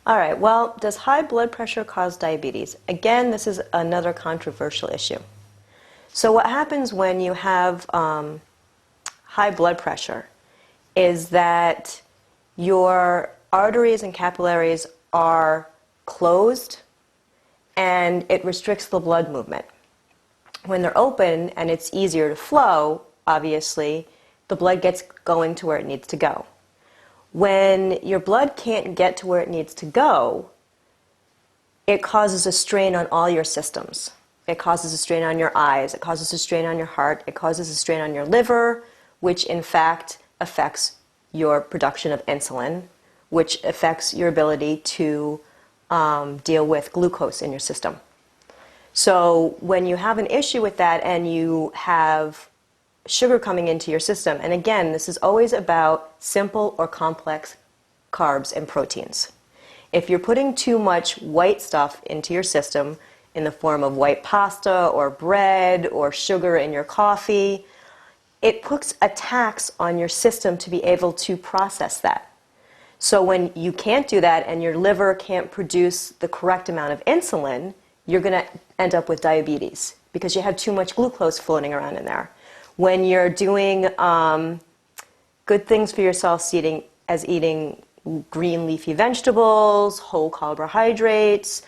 All right, well, does high blood pressure cause diabetes? Again, this is another controversial issue. So what happens when you have high blood pressure is that your arteries and capillaries are closed and it restricts the blood movement. When they're open and it's easier to flow, obviously, the blood gets going to where it needs to go. When your blood can't get to where it needs to go, it causes a strain on all your systems. It causes a strain on your eyes, it causes a strain on your heart, it causes a strain on your liver, which in fact affects your production of insulin, which affects your ability to deal with glucose in your system. So when you have an issue with that and you have sugar coming into your system, and again, this is always about simple or complex carbs and proteins. If you're putting too much white stuff into your system in the form of white pasta or bread or sugar in your coffee, it puts a tax on your system to be able to process that. So when you can't do that and your liver can't produce the correct amount of insulin, you're going to end up with diabetes because you have too much glucose floating around in there. When you're doing good things for yourself, eating green leafy vegetables, whole carbohydrates,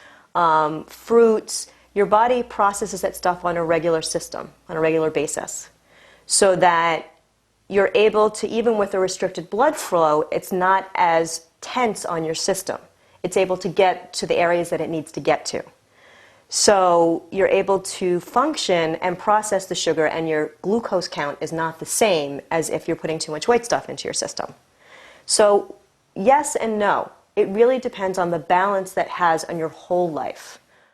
fruits, your body processes that stuff on a regular basis. So that you're able to, even with a restricted blood flow, it's not as tense on your system. It's able to get to the areas that it needs to get to. So you're able to function and process the sugar, and your glucose count is not the same as if you're putting too much white stuff into your system. So yes and no. It really depends on the balance that has on your whole life.